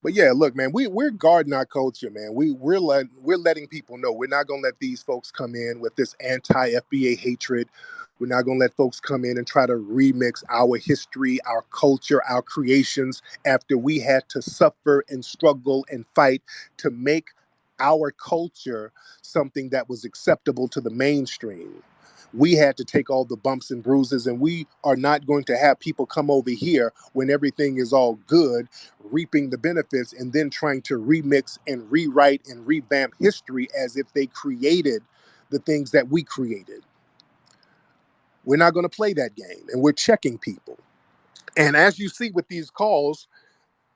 But yeah, look, man, we're guarding our culture, man. We're letting people know we're not gonna let these folks come in with this anti-FBA hatred. We're not gonna let folks come in and try to remix our history, our culture, our creations after we had to suffer and struggle and fight to make our culture something that was acceptable to the mainstream. We had to take all the bumps and bruises, and we are not going to have people come over here when everything is all good, reaping the benefits, and then trying to remix and rewrite and revamp history as if they created the things that we created. We're not going to play that game, and we're checking people. And as you see with these calls,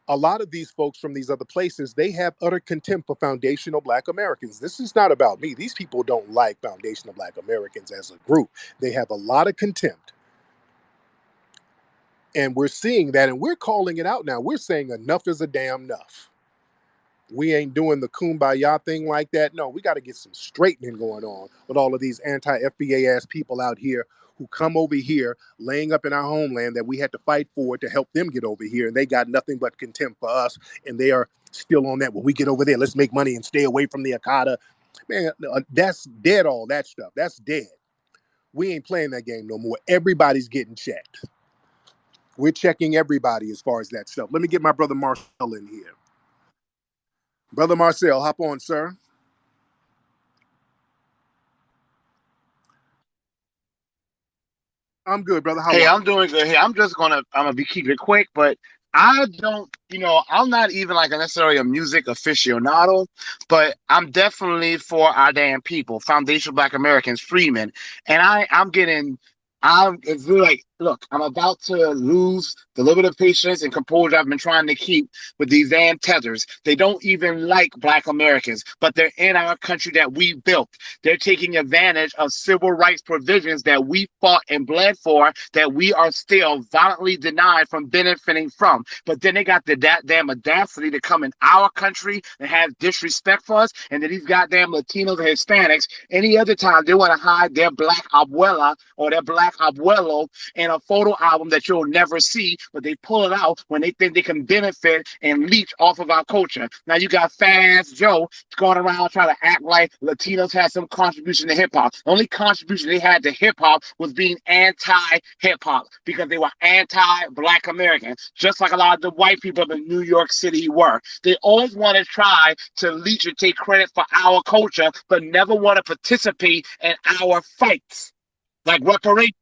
a lot of these folks from these other places, they have utter contempt for foundational Black Americans. This is not about me. These people don't like foundational Black Americans as a group. They have a lot of contempt. And we're seeing that, and we're calling it out now. We're saying enough is a damn enough. We ain't doing the kumbaya thing like that. No, we got to get some straightening going on with all of these anti-FBA ass people out here who come over here laying up in our homeland that we had to fight for to help them get over here. And they got nothing but contempt for us. And they are still on that. When we get over there, let's make money and stay away from the Akata. Man, that's dead, all that stuff. That's dead. We ain't playing that game no more. Everybody's getting checked. We're checking everybody as far as that stuff. Let me get my brother Marcel in here. Brother Marcel, hop on, sir. I'm good, brother. How Hey, are I'm you? doing good. Hey, I'm gonna be keep it quick, but I don't, I'm not even like a necessarily a music aficionado, but I'm definitely for our damn people, foundational Black Americans, freemen, and it's really like, look, I'm about to lose the little bit of patience and composure I've been trying to keep with these damn tethers. They don't even like Black Americans, but they're in our country that we built. They're taking advantage of civil rights provisions that we fought and bled for, that we are still violently denied from benefiting from. But then they got the that damn audacity to come in our country and have disrespect for us. And then these goddamn Latinos and Hispanics, any other time they want to hide their black abuela or their black abuelo in a photo album that you'll never see, but they pull it out when they think they can benefit and leech off of our culture. Now you got Fat Ass Joe going around trying to act like Latinos had some contribution to hip hop. The only contribution they had to hip hop was being anti hip hop because they were anti Black Americans, just like a lot of the white people in New York City were. They always want to try to leech and take credit for our culture, but never want to participate in our fights like reparations.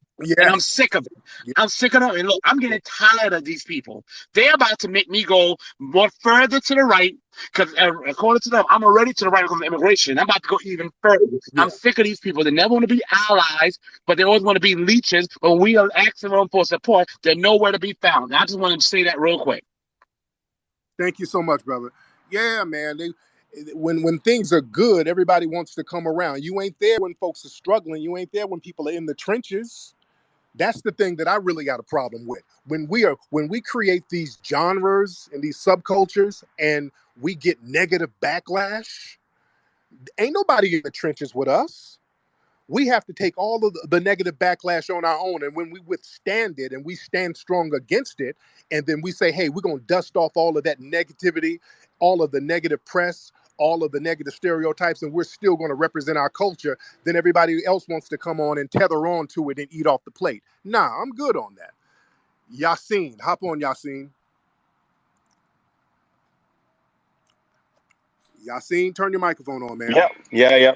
And I'm Yes. sick of it. I'm sick of them. And look, I'm getting tired of these people. They're about to make me go more further to the right because, according to them, I'm already to the right because of immigration. I'm about to go even further. I'm Yeah. sick of these people. They never want to be allies, but they always want to be leeches. When we are asking them for support, they're nowhere to be found. And I just wanted to say that real quick. Thank you so much, brother. Yeah, man. When things are good, everybody wants to come around. You ain't there when folks are struggling. You ain't there when people are in the trenches. That's the thing that I really got a problem with. When we create these genres and these subcultures and we get negative backlash, ain't nobody in the trenches with us. We have to take all of the negative backlash on our own. And when we withstand it and we stand strong against it, and then we say, hey, we're going to dust off all of that negativity, all of the negative press, all of the negative stereotypes, and we're still going to represent our culture, then everybody else wants to come on and tether on to it and eat off the plate. Nah, I'm good on that. Yassine, hop on, Yassine. Yassine, turn your microphone on, man. Yeah, yeah, yeah,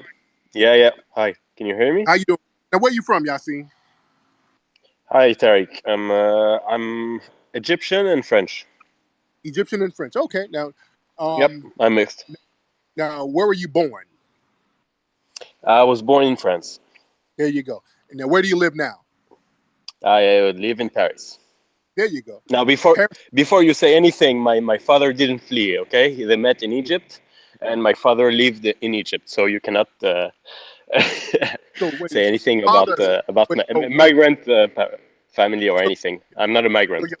yeah, yeah. Hi, can you hear me? How you doing? Now, where you from, Yassine? Hi, Tariq. I'm Egyptian and French. Egyptian and French. Okay, now, Yep, um, I'm mixed. where were you born? I was born in France. There you go. And now, where do you live now? I live in Paris. There you go. Now, Paris. before you say anything, my father didn't flee. Okay, they met in Egypt, and my father lived in Egypt. So you cannot So wait, say anything father. about Wait, my oh wait. migrant family or So, anything. I'm not a so, migrant. your,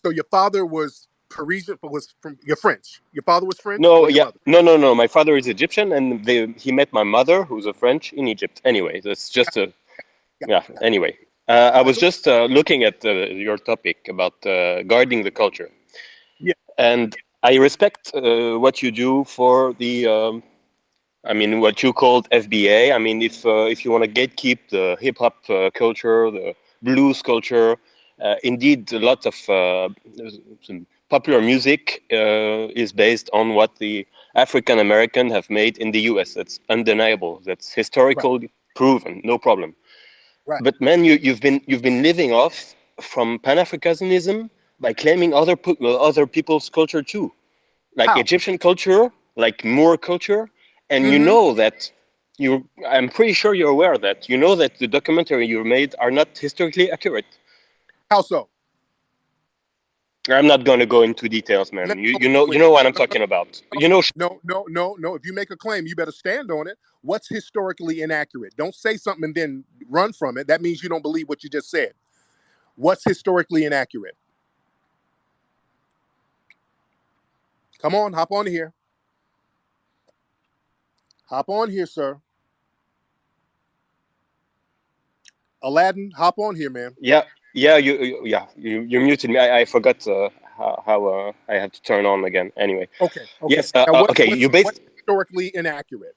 so your father was Parisian, but was from you're French. Your father was French, No, or your yeah, mother? no. My father is Egyptian, and he met my mother, who's a French, in Egypt. Anyway, that's Got, just a got, yeah. got, Anyway, I got. was So just looking at your topic about guarding the culture, yeah, and I respect what you do for the. I mean, what you called FBA. I mean, if you want to gatekeep the hip hop culture, the blues culture, indeed, a lot of some popular music is based on what the African American have made in the U.S. That's undeniable. That's Right, historically proven. No problem. right. But man, you've been living off from Pan Africanism by claiming other people's culture too, like How? Egyptian culture, like Moor culture, and you Mm-hmm. know that you. I'm pretty sure you're aware that you know that the documentary you made are not historically accurate. How so? I'm not going to go into details, man. Let You me you go know you into know it. what I'm talking about. You know. No, no, no, no. If you make a claim, you better stand on it. What's historically inaccurate? Don't say something and then run from it. That means you don't believe what you just said. What's historically inaccurate? Come on, hop on here. Hop on here, sir. Aladdin, hop on here, man. Yeah, yeah, you muted me. I forgot how I have to turn on again. Anyway, Okay, okay. yes. Now, what's Okay, what's you based what's historically inaccurate?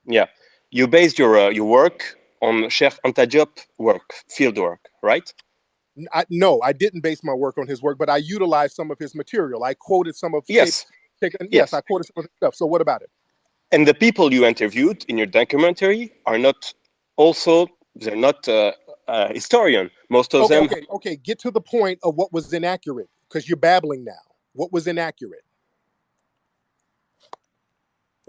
yeah, you based your work on Chef Anta Diop work, field work, right? No, I didn't base my work on his work, but I utilized some of his material. I quoted some of Yes, Yes, I yes. quoted some of his stuff. So what about it? And the people you interviewed in your documentary are not also they're not historian. Most of Okay, them. okay, okay. Get to the point of what was inaccurate because you're babbling now. What was inaccurate?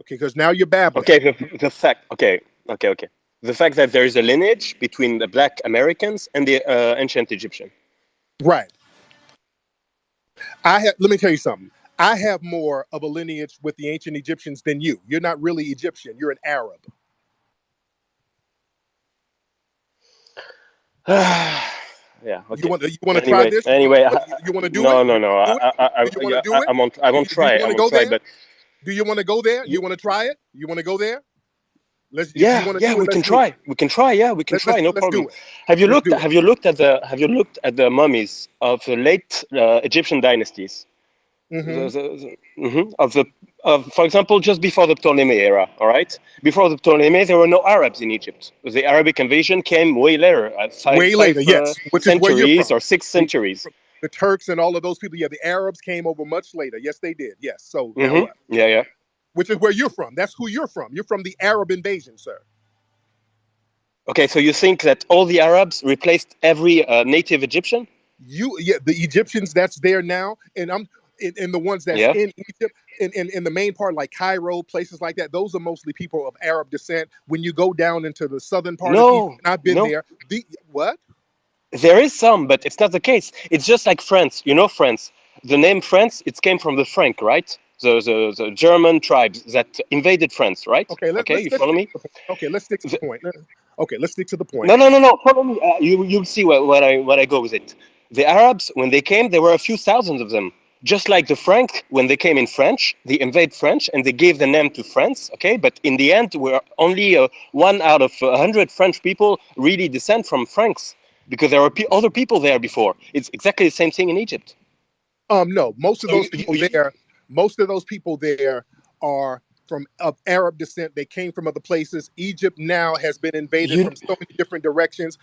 Okay, because now you're babbling. Okay, the fact. Okay, okay, okay. The fact that there is a lineage between the Black Americans and the ancient Egyptian. Right. Let me tell you something. I have more of a lineage with the ancient Egyptians than you. You're not really Egyptian. You're an Arab. Yeah. You Okay. want to try Anyway, this? anyway, You want to do it? no, You no, want no. to do it? Do you want to do it? I won't. I won't Do you try. I want to won't go try. there? But Do you want to go there? you, You want to try it? You want to go there? Let's. If you yeah, want to yeah, do it, we let's can do it. try. We can try. Yeah, we can try. No Let's problem. do it. Have you Let's looked? do it. Have you looked at the mummies of the late Egyptian dynasties? Mm-hmm. Of the for example, just before the Ptolemy era. All right, before the Ptolemy, there were no Arabs in Egypt. The Arabic invasion came way later, at Way five later, yes, which is where you're centuries from. or six The centuries. the Turks and all of those people. Yeah, the Arabs came over much later. Yes, they did. Yes. So now what? Yeah, yeah. Which is where you're from. That's who you're from. You're from the Arab invasion, sir. Okay, so you think that all the Arabs replaced every native Egyptian? Yeah, the Egyptians that's there now, and in the ones that's Yeah. in Egypt, in the main part like Cairo, places like that. Those are mostly people of Arab descent. When you go down into the southern part of Egypt, No, and I've been no. there. The what? There is some, but it's not the case. It's just like France. You know France. The name France, it came from the Frank, right? The German tribes that invaded France, right? Okay, Okay, you let's follow stick me? to the point. Okay, let's stick to the point. Okay, let's stick to the point. No, no, no, no. Follow me. You'll see what I go with it. The Arabs, when they came, there were a few thousands of them. Just like the Frank, when they came in French, they invade French and they gave the name to France. Okay, but in the end, we're only one out of 100 French people really descend from Franks because there were other people there before. It's exactly the same thing in Egypt. No, So most of those people there are from of Arab descent. They came from other places. Egypt now has been invaded you from so many different directions.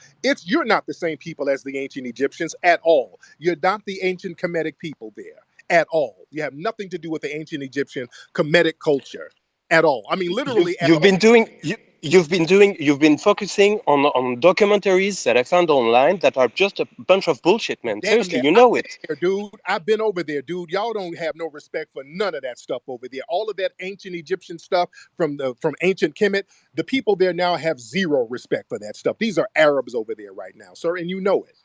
You're not the same people as the ancient Egyptians at all. You're not the ancient Kemetic people there at all. You have nothing to do with the ancient Egyptian Kemetic culture at all. I mean, you've literally at you've been all. doing you've been focusing on documentaries that I found online that are just a bunch of bullshit, man. Damn Seriously, that. you I've know been it. there, dude. I've been over there, dude. Y'all don't have no respect for none of that stuff over there. All of that ancient Egyptian stuff from ancient Kemet, the people there now have zero respect for that stuff. These are Arabs over there right now, sir, and you know it.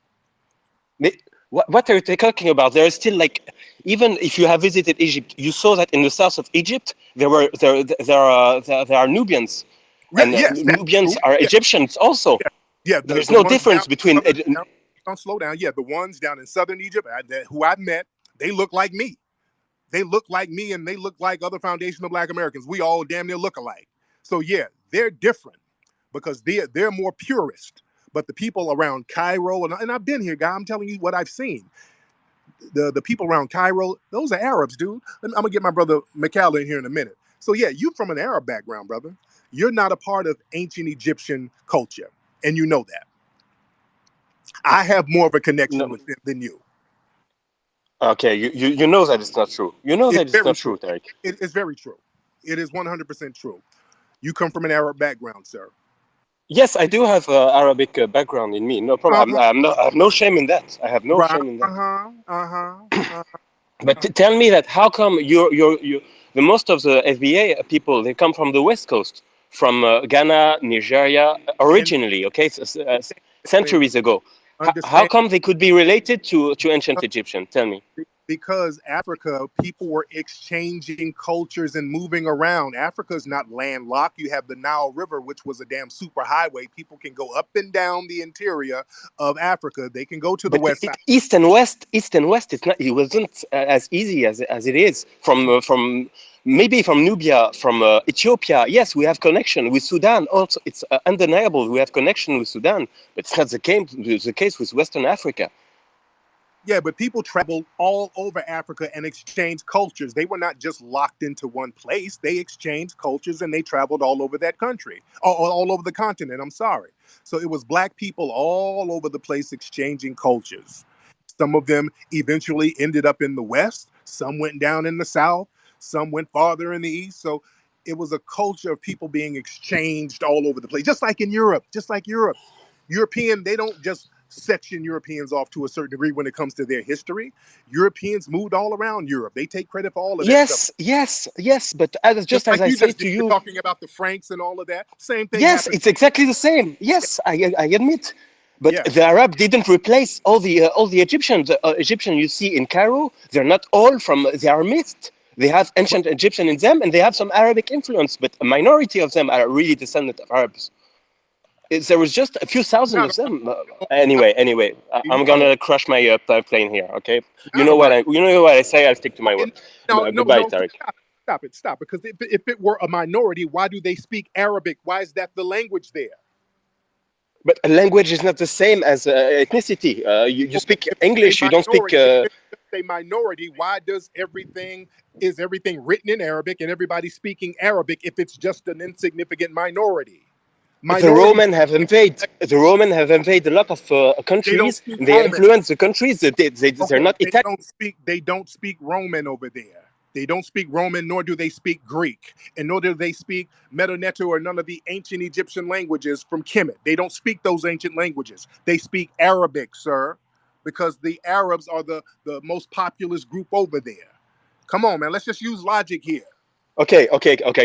What are they talking about? There is still like, even if you have visited Egypt, you saw that in the south of Egypt there are Nubians, Yeah, and yes, that's Nubians true. are Yeah, Egyptians also. yeah, yeah. The There's the no ones down difference between. southern, down, slow down. Yeah, the ones down in southern Egypt who I met, they look like me. They look like me, and they look like other foundational Black Americans. We all damn near look alike. So yeah, they're different because they're more purist. But the people around Cairo, and I've been here, guy, I'm telling you what I've seen. the people around Cairo, those are Arabs, dude. I'm gonna get my brother Mikhail in here in a minute. So yeah, you from an Arab background, brother. You're not a part of ancient Egyptian culture, and you know that. I have more of a connection No. with them than you. Okay, you know that it's not true. You know It's that it's very not true. true, Tariq. It is very true. It is 100% true. You come from an Arab background, sir. Yes, I do have Arabic background in me. No Uh problem. huh. I have no shame in that. I have no Right. shame in Uh that. huh. Uh huh. But tell me that how come the most of the FBA people they come from the West Coast, from Ghana, Nigeria And originally, okay, centuries ago. How understand. come they could be related to ancient Egyptian? Tell me. Because Africa, people were exchanging cultures and moving around. Africa is not landlocked. You have the Nile River, which was a damn super highway. People can go up and down the interior of Africa. They can go to the But west side. east and west, it's not. It wasn't as easy as it is from maybe from Nubia, from Ethiopia. Yes, we have connection with Sudan. Also, it's undeniable we have connection with Sudan, but it's not the case with Western Africa. Yeah, but people traveled all over Africa and exchanged cultures. They were not just locked into one place. They exchanged cultures and they traveled all over that country, all over the continent. I'm sorry. So it was black people all over the place exchanging cultures. Some of them eventually ended up in the West, some went down in the South, some went farther in the East. So it was a culture of people being exchanged all over the place, just like in Europe, just like Europe. European, they don't just section Europeans off to a certain degree when it comes to their history. Europeans moved all around Europe. They take credit for all of that stuff. Yes, yes, yes. But Just just as like I you say just to did. You're you, talking about the Franks and all of that. Same thing yes, happened. it's exactly the same. Yes, I admit. But Yeah. the Arab didn't replace all the Egyptians. The Egyptian you see in Cairo, they're not all from. They are mixed. They have ancient Egyptian in them, and they have some Arabic influence. But a minority of them are really descendant of Arabs. There was just a few thousand Not of them. not Anyway, I'm no, gonna crush my plane here. Okay, not a minority. you know what I say. I'll stick to my word. And no, no, Goodbye, no. Tariq. Stop. Because if it were a minority, why do they speak Arabic? Why is that the language there? But a language is not the same as ethnicity. You Okay, speak if it's English, a you don't speak. minority, if it's just a minority, why does everything is everything written in Arabic and everybody speaking Arabic if it's just an insignificant minority? The Minorities, Roman have invaded. The Roman have invaded a lot of they don't countries, speak and they Roman. influence the countries. They're Okay, not Italian. they don't speak Roman over there. They don't speak Roman, nor do they speak Greek, and nor do they speak Metanetu or none of the ancient Egyptian languages from Kemet. They don't speak those ancient languages. They speak Arabic, sir, because the Arabs are the most populous group over there. Come on, man. Let's just use logic here. Okay.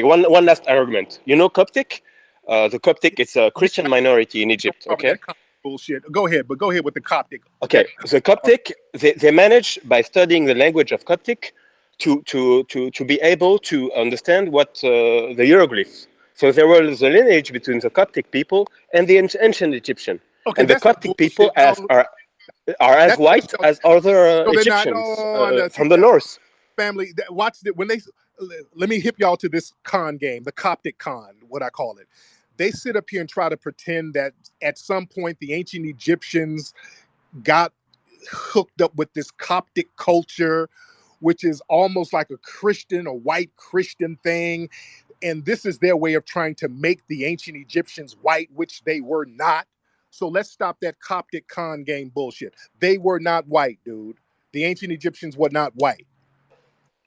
One last argument. You know Coptic? The Coptic is a We Christian minority in don't Egypt. cover Okay. that Coptic bullshit. Go ahead, but go ahead with the Coptic. Okay. The Coptic they manage by studying the language of Coptic to be able to understand what the hieroglyphs. So there was a lineage between the Coptic people and the ancient Egyptian, Okay, and the that's not Coptic people bullshit. No, are as that's just white tell. as other No, they're not. Egyptians No, no. See, from the north. family watch it when they let me hip y'all to this con game, the Coptic con, what I call it. They sit up here and try to pretend that at some point the ancient Egyptians got hooked up with this Coptic culture, which is almost like a Christian, a white Christian thing. And this is their way of trying to make the ancient Egyptians white, which they were not. So let's stop that Coptic con game bullshit. They were not white, dude. The ancient Egyptians were not white.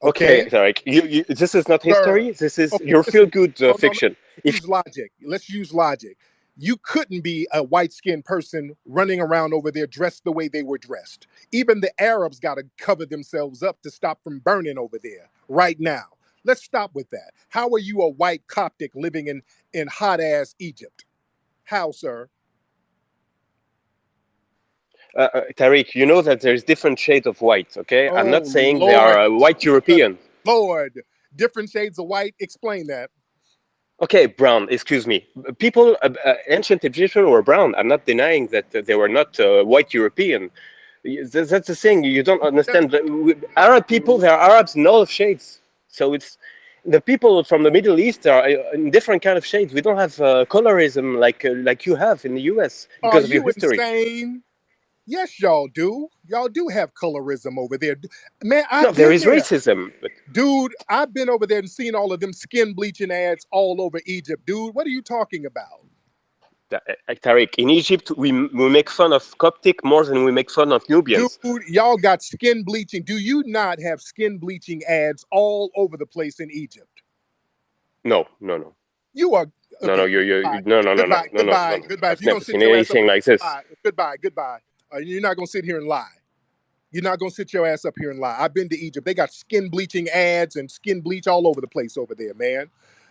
Okay, Okay? Tarek, this is not Sir. history. This is Okay, your listen. feel-good No, no, no. fiction. If Use logic. Let's use logic. You couldn't be a white skinned person running around over there dressed the way they were dressed. Even the Arabs got to cover themselves up to stop from burning over there right now. Let's stop with that. How are you a white Coptic living in hot ass Egypt? How, sir? Tariq, you know that there's different shades of white. Okay, I'm not Oh saying they are Lord, white Jesus, European. Lord. Different shades of white. Explain that. Okay, brown. Excuse me. People, ancient Egyptian were brown. I'm not denying that they were not white European. That's the thing. You don't That's understand. not Arab people, true. they are Arabs in all of shades. So it's the people from the Middle East are in different kind of shades. We don't have colorism like you have in the U.S. Are because of your you history. insane? Yes, y'all do. Y'all do have colorism over there. Man, No, I've there been is there. racism. But Dude, I've been over there and seen all of them skin bleaching ads all over Egypt. Dude, what are you talking about? Tariq, in Egypt, we make fun of Coptic more than we make fun of Dude, Nubians. y'all got skin bleaching. Do you not have skin bleaching ads all over the place in Egypt? No, no, no. You are No, no, okay. Bye. no, no, no, no, Goodbye. no, no, no, Goodbye. no. Goodbye. If I've you're gonna never sit seen your ass up anything here like and this. lie, goodbye. Goodbye. You're not gonna sit here and lie. You're not gonna sit your ass up here and lie. I've been to Egypt. They got skin bleaching ads and skin bleach all over the place over there, man.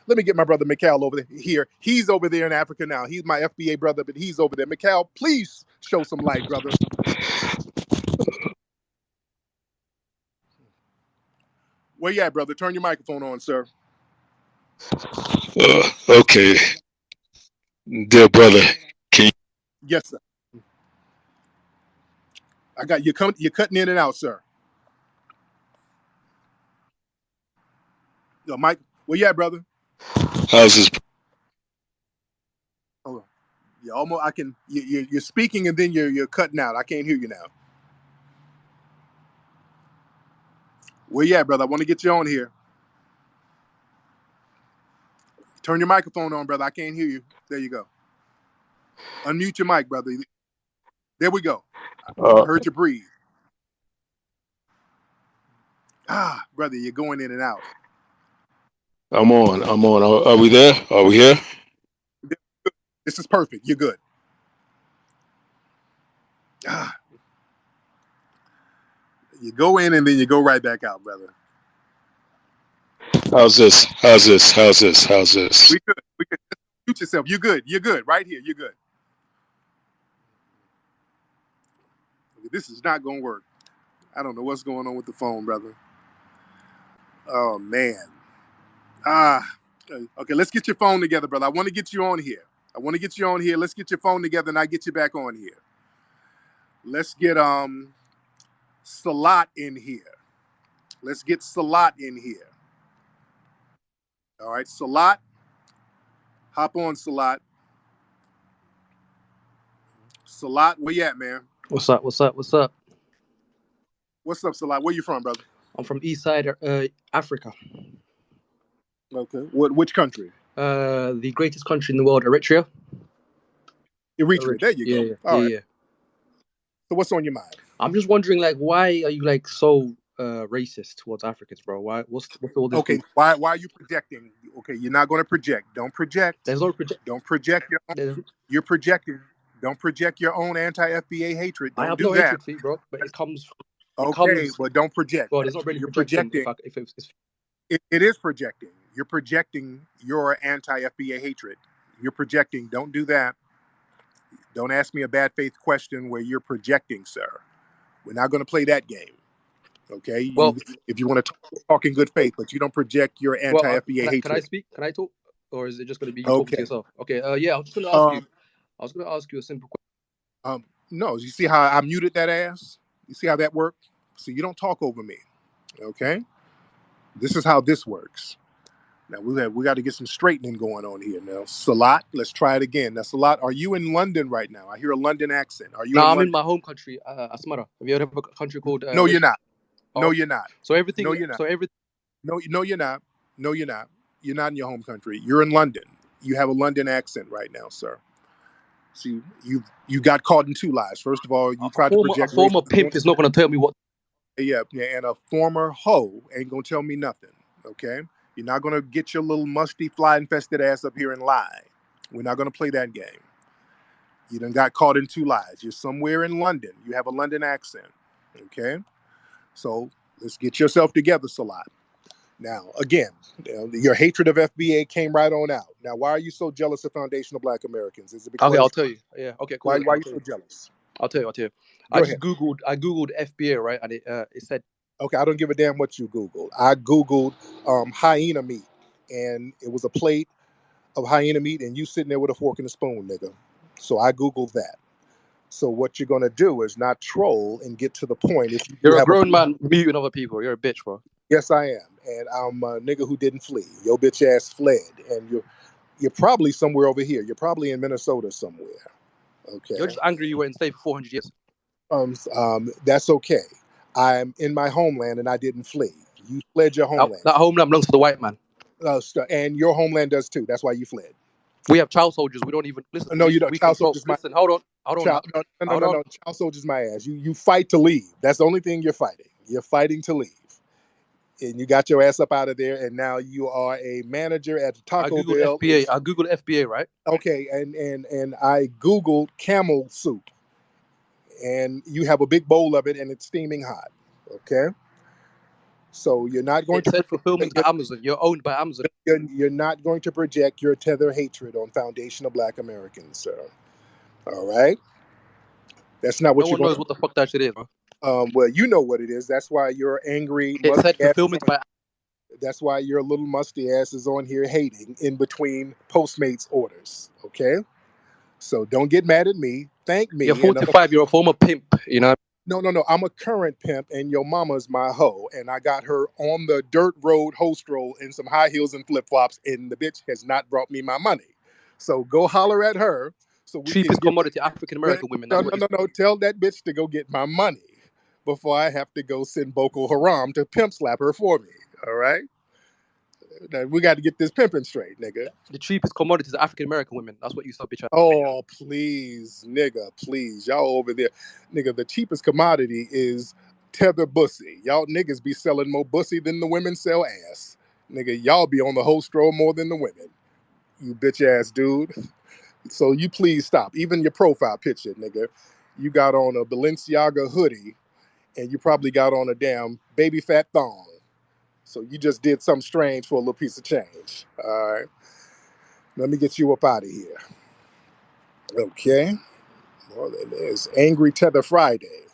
Let me get my brother Mikhail over there. Here, he's over there in Africa now. He's my FBA brother, but he's over there. Mikhail, please show some light, brother. Where you at, brother? Turn your microphone on, sir. Okay, dear brother, can you, Yes, sir. I got you. You're cutting in and out, sir. Yo, Mike, where you at, brother? how's this? Hold on. You almost. I can. You're speaking and then you're cutting out. I can't hear you now. Where you at, brother? I want to get you on here. Turn your microphone on, brother. I can't hear you. There you go. Unmute your mic, brother. There we go. I Uh, heard you breathe. Ah, brother, you're going in and out. I'm on. Are we there? Are we here? This is perfect. You're good. Ah, you go in and then you go right back out, brother. How's this? How's this? We good. We good. Mute yourself. You're good. You're good. Right here. You're good. This is not going to work. I don't know what's going on with the phone, brother. Oh, man. Ah, okay. Let's get your phone together, brother. I want to get you on here. Let's get your phone together and I get you back on here. Let's get Salat in here. Let's get Salat in here. All right, Salat. Hop on, Salat. Salat, where you at, man? What's up? What's up? What's up? What's up, Salat? Where you from, brother? I'm from East Side, Africa. Okay. Which country? The greatest country in the world, Eritrea. Eritrea. There you go. Yeah. All right. So what's on your mind? I'm just wondering, like, why are you like so racist towards Africans, bro? Why? What's all this? Okay. Why are you projecting? Okay, you're not going to project. Don't project. There's no project. Don't project your own. You're projecting. Don't project your own anti-FBA hatred. I Don't have do no that. hatred for you, bro. But it comes. Okay, but don't project. Well, there's not really You're projecting. projecting. If it's It is projecting. You're projecting your anti-FBA hatred. You're projecting. Don't do that. Don't ask me a bad faith question where you're projecting, sir. We're not going to play that game. Okay? well, if you want to talk in good faith, but you don't project your anti-FBA can I hatred. speak? Can I talk? Or is it just going to be you talking to Okay. yourself? Okay. Yeah. I was just going to ask you. I was going to ask you a simple question. No, you see how I muted that ass? You see how that worked? So you don't talk over me. Okay? This is how this works. Now we got to get some straightening going on here now. Salat, let's try it again. Now, Salat, are you in London right now? I hear a London accent. Are you No, in I'm London? in my home country, Asmara. Have you heard of a country called? No, you're not. No, Oh, you're not. So everything. No, you're not. So everything. No, you're not. No, you're not. You're not in your home country. You're in London. You have a London accent right now, sir. See, you got caught in two lies. First of all, you tried to project A former racism. pimp is not going to tell me what. Yeah, and a former hoe ain't gonna tell me nothing. Okay, you're not gonna get your little musty fly infested ass up here and lie. We're not gonna play that game. You done got caught in two lies. You're somewhere in London. You have a London accent. Okay, so let's get yourself together, Salat. Now, again, your hatred of FBA came right on out. Now, why are you so jealous of foundational Black Americans? Is it because? Okay, I'll tell you. Yeah. Okay. Cool. Why are you so jealous? I'll tell you. Go I just ahead. Googled FBA, right, and it said. Okay, I don't give a damn what you Googled. I Googled hyena meat, and it was a plate of hyena meat, and you sitting there with a fork and a spoon, nigga. So I Googled that. So what you're gonna do is not troll and get to the point. If you You're a have grown man muting other people. You're a bitch, bro. yes, I am, and I'm a nigga who didn't flee. Your bitch ass fled, and you're probably somewhere over here. You're probably in Minnesota somewhere. Okay. You're just angry you were enslaved for 400 years. That's okay. I'm in my homeland and I didn't flee. You fled your homeland. That homeland belongs to the white man. And your homeland does too. That's why you fled. We have child soldiers. We don't even listen. No, you don't. We Child control. soldiers, Listen, hold on now. Hold on. no. Child soldiers, my ass. You fight to leave. That's the only thing you're fighting. You're fighting to leave, and you got your ass up out of there, and now you are a manager at Taco Bell. I googled FBA, right? Okay, and I googled camel soup, and you have a big bowl of it, and it's steaming hot. Okay, so you're not going to said fulfillment by Amazon. You're owned by Amazon. You're not going to project your tether hatred on Foundation of Black Americans, sir. All right, that's not what no you're one going knows what the fuck that shit is, bro. Well, you know what it is. That's why you're angry. It said fulfillment by. That's why your little musty ass is on here hating in between Postmates orders. Okay, so don't get mad at me. Thank me. You're 45. You're a former pimp. You know. No. I'm a current pimp, and your mama's my hoe, and I got her on the dirt road host roll in some high heels and flip flops, and the bitch has not brought me my money. So go holler at her. So we cheapest can commodity, African American women. No. Tell that bitch to go get my money before I have to go send Boko Haram to pimp slap her for me. All right. Now, we got to get this pimping straight, nigga. The cheapest commodity is African American women. That's what you saw, bitch. Oh, please, nigga, please. Y'all over there. Nigga, the cheapest commodity is tether bussy. Y'all niggas be selling more bussy than the women sell ass. Nigga, y'all be on the whole stroll more than the women. You bitch ass dude. So you please stop. Even your profile picture, nigga. You got on a Balenciaga hoodie and you probably got on a damn baby fat thong. So you just did something strange for a little piece of change. All right. Let me get you up out of here. Okay. Well, then there's Angry Tether Friday.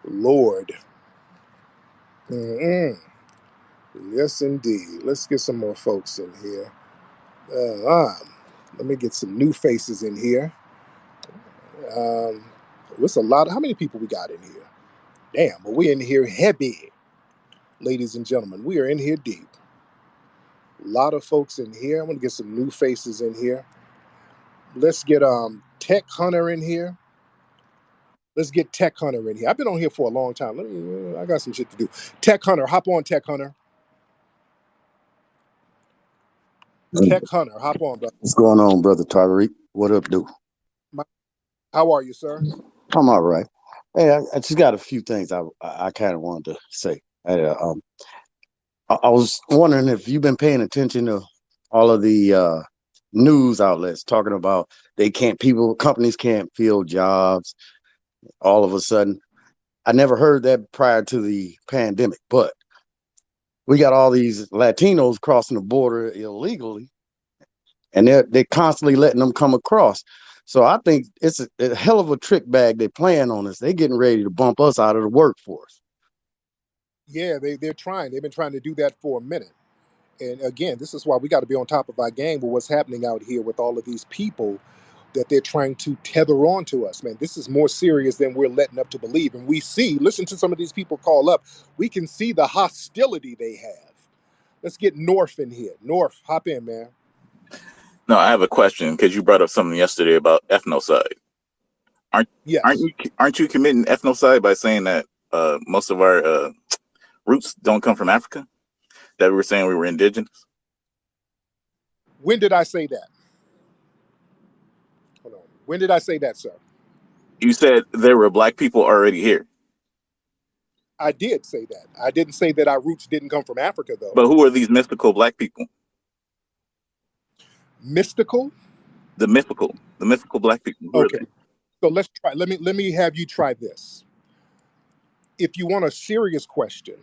Lord. Mm-mm. Yes, indeed. Let's get some more folks in here. Let me get some new faces in here. What's a lot? How many people we got in here? Damn, but we're in here heavy, ladies and gentlemen. We are in here deep. A lot of folks in here. I'm gonna get some new faces in here. Let's get Tech Hunter in here. Let's get Tech Hunter in here. I've been on here for a long time. I got some shit to do. Tech Hunter, hop on, Tech Hunter. Tech Hunter, hop on, brother. What's going on, brother Tariq? What up, do? How are you, sir? I'm all right. Hey, I just got a few things I kind of wanted to say. I was wondering if you've been paying attention to all of the news outlets talking about companies can't fill jobs all of a sudden. I never heard that prior to the pandemic, but we got all these Latinos crossing the border illegally, and they're constantly letting them come across. So I think it's a hell of a trick bag they're playing on us. They're getting ready to bump us out of the workforce. Yeah, they're trying. They've been trying to do that for a minute. And again, this is why we got to be on top of our game with what's happening out here with all of these people that they're trying to tether on to us, man. This is more serious than we're letting up to believe. And we see, listen to some of these people call up, we can see the hostility they have. Let's get North in here. North, hop in, man. No, I have a question because you brought up something yesterday about ethnocide. Aren't you committing ethnocide by saying that most of our roots don't come from Africa? That we were saying we were indigenous? When did I say that? Hold on. When did I say that, sir? You said there were black people already here. I did say that. I didn't say that our roots didn't come from Africa, though. But who are these mystical black people? Mystical? The mythical black people. Who okay. So let's try. Let me have you try this. If you want a serious question,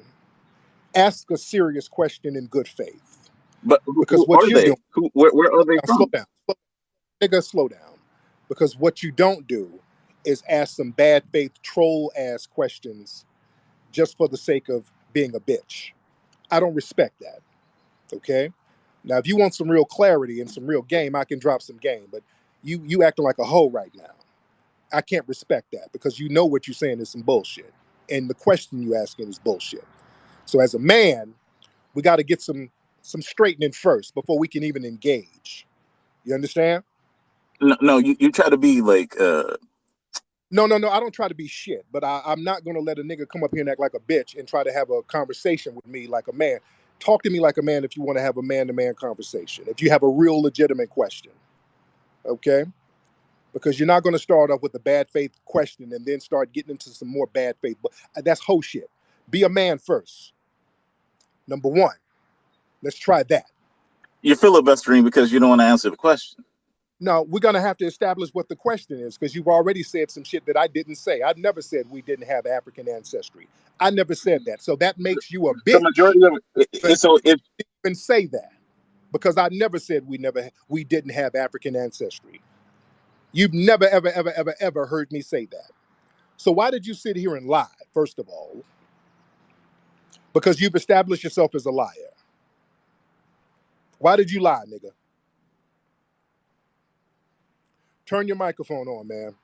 ask a serious question in good faith. But because what you're doing, where are they from? Slow down. Nigga, slow down. Because what you don't do is ask some bad faith troll ass questions just for the sake of being a bitch. I don't respect that. Okay? Now, if you want some real clarity and some real game, I can drop some game. But you acting like a hoe right now. I can't respect that because you know what you're saying is some bullshit. And the question you asking is bullshit. So as a man, we got to get some straightening first before we can even engage. You understand? No, you try to be like No, I don't try to be shit, but I'm not gonna let a nigga come up here and act like a bitch and try to have a conversation with me like a man. Talk to me like a man if you want to have a man-to-man conversation. If you have a real legitimate question, okay? Because you're not gonna start off with a bad faith question and then start getting into some more bad faith. But that's whole shit. Be a man first. Number one. Let's try that. you're filibustering because you don't want to answer the question. No, we're gonna have to establish what the question is because you've already said some shit that I didn't say. I never said we didn't have African ancestry. I never said that. So that makes you a The bitch. majority of it. So if Even say that because I never said we didn't have African ancestry. You've never ever heard me say that. So why did you sit here and lie? First of all, because you've established yourself as a liar. Why did you lie, nigga? Turn your microphone on, man.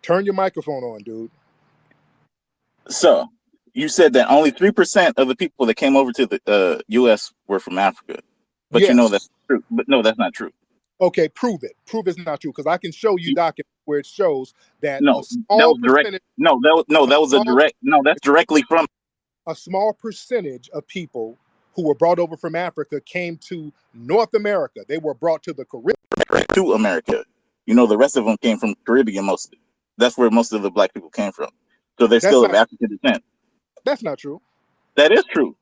Turn your microphone on, dude. so, you said that only 3% of the people that came over to the U.S. were from Africa, but you know that's Yes. true. But no, that's not true. Okay, prove it. Prove it's not true because I can show you documents where it shows that No, a that small was direct. percentage, That was a small, direct. No, that's directly from a small percentage of people who were brought over from Africa came to North America. They were brought to the Caribbean. to America. You know, the rest of them came from Caribbean mostly. That's where most of the black people came from. So they're That's still of not African descent. that's not true. That is true.